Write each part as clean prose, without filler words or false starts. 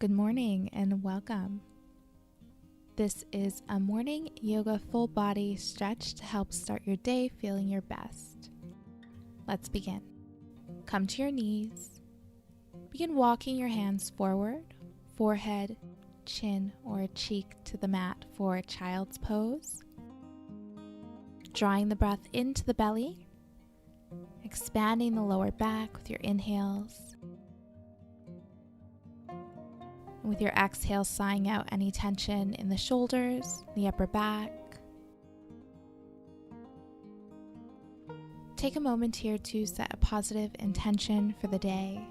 Good morning and welcome. This is a morning yoga full body stretch to help start your day feeling your best. Let's begin. Come to your knees. Begin walking your hands forward, forehead, chin, or cheek to the mat for child's pose. Drawing the breath into the belly, expanding the lower back with your inhales. With your exhale, sighing out any tension in the shoulders, the upper back. Take a moment here to set a positive intention for the day.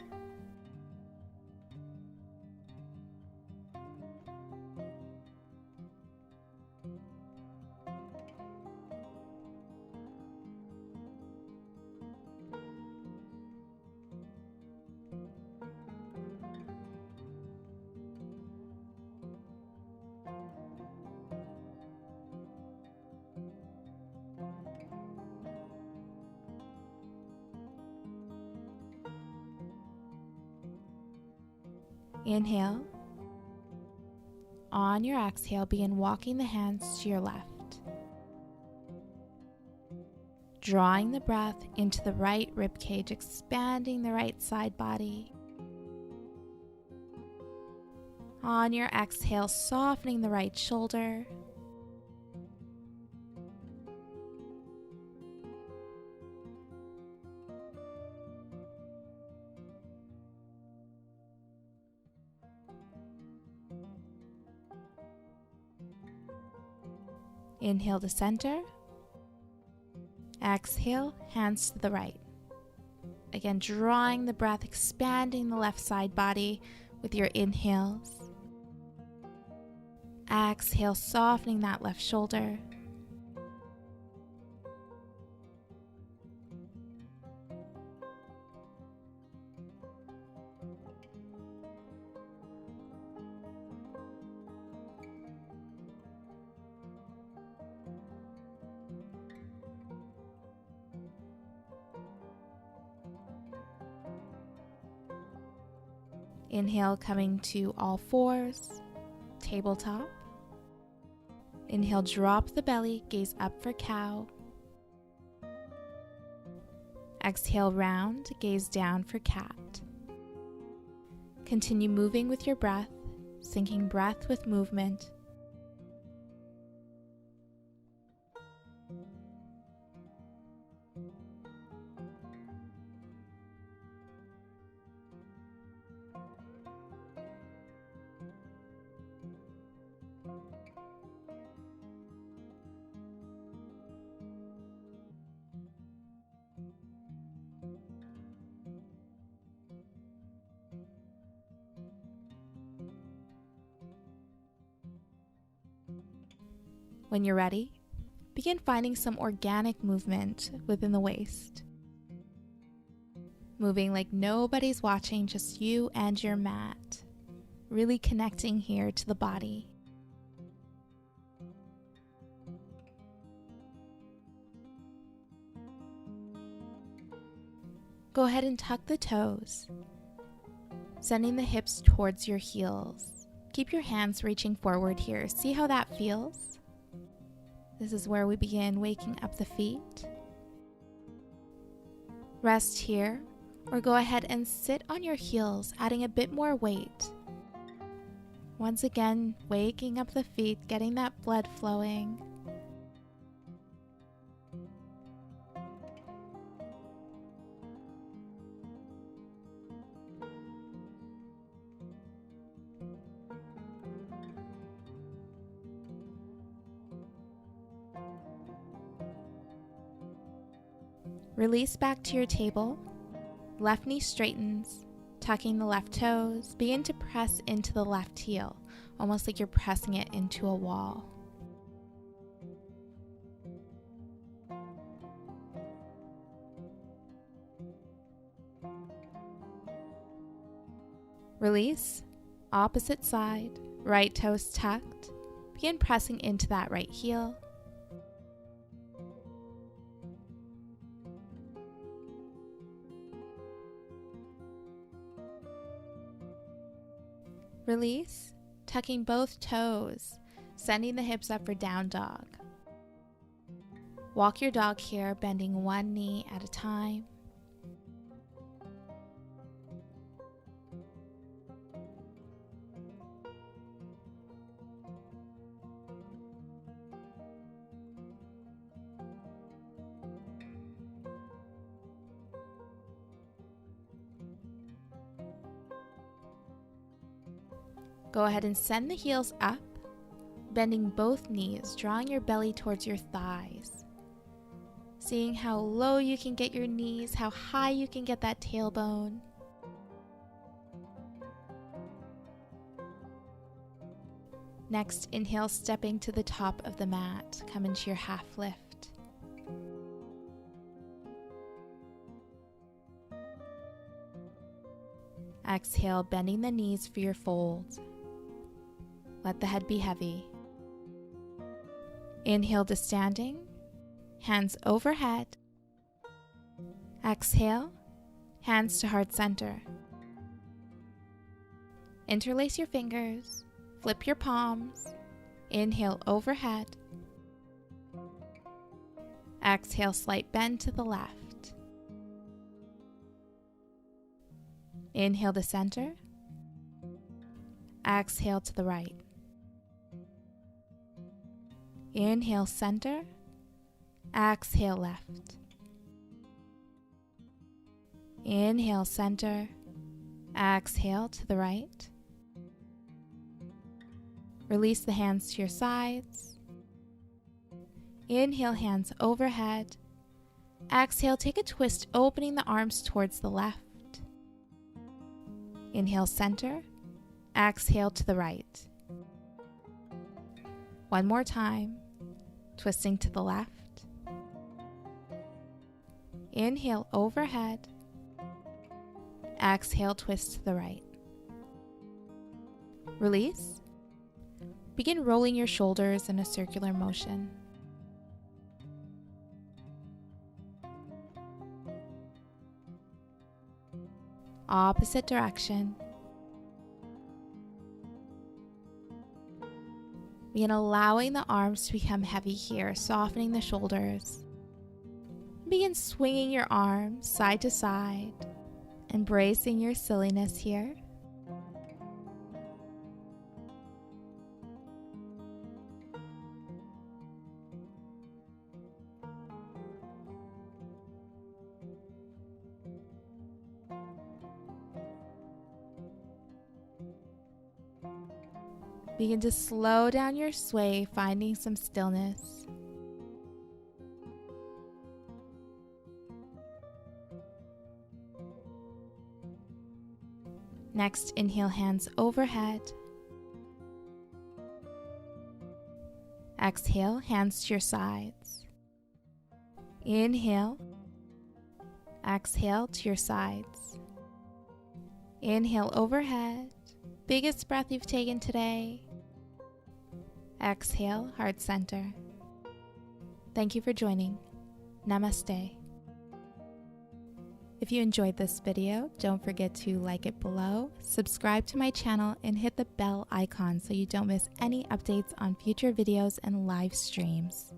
Inhale. On your exhale, begin walking the hands to your left. Drawing the breath into the right rib cage, expanding the right side body. On your exhale, softening the right shoulder. Inhale to center. Exhale, hands to the right. Again, drawing the breath, expanding the left side body with your inhales. Exhale, softening that left shoulder. Inhale, coming to all fours, tabletop. Inhale, drop the belly, gaze up for cow. Exhale, round, gaze down for cat. Continue moving with your breath, syncing breath with movement. When you're ready, begin finding some organic movement within the waist. Moving like nobody's watching, just you and your mat. Really connecting here to the body. Go ahead and tuck the toes, sending the hips towards your heels. Keep your hands reaching forward here. See how that feels? This is where we begin waking up the feet. Rest here, or go ahead and sit on your heels, adding a bit more weight. Once again, waking up the feet, getting that blood flowing. Release back to your table. Left knee straightens, tucking the left toes. Begin to press into the left heel, almost like you're pressing it into a wall. Release, opposite side, right toes tucked. Begin pressing into that right heel. Release, tucking both toes, sending the hips up for down dog. Walk your dog here, bending one knee at a time. Go ahead and send the heels up, bending both knees, drawing your belly towards your thighs. Seeing how low you can get your knees, how high you can get that tailbone. Next, inhale, stepping to the top of the mat. Come into your half lift. Exhale, bending the knees for your fold. Let the head be heavy. Inhale to standing, hands overhead. Exhale, hands to heart center. Interlace your fingers, flip your palms. Inhale overhead. Exhale, slight bend to the left. Inhale to center. Exhale to the right. Inhale, center. Exhale, left. Inhale, center. Exhale to the right. Release the hands to your sides. Inhale, hands overhead. Exhale, take a twist, opening the arms towards the left. Inhale, center. Exhale to the right. One more time. Twisting to the left. Inhale overhead. Exhale, twist to the right. Release. Begin rolling your shoulders in a circular motion. Opposite direction. Begin allowing the arms to become heavy here, softening the shoulders. Begin swinging your arms side to side, embracing your silliness here. Begin to slow down your sway, finding some stillness. Next, inhale, hands overhead. Exhale, hands to your sides. Inhale. Exhale to your sides. Inhale overhead. Biggest breath you've taken today. Exhale, heart center. Thank you for joining. Namaste. If you enjoyed this video, don't forget to like it below, subscribe to my channel, and hit the bell icon so you don't miss any updates on future videos and live streams.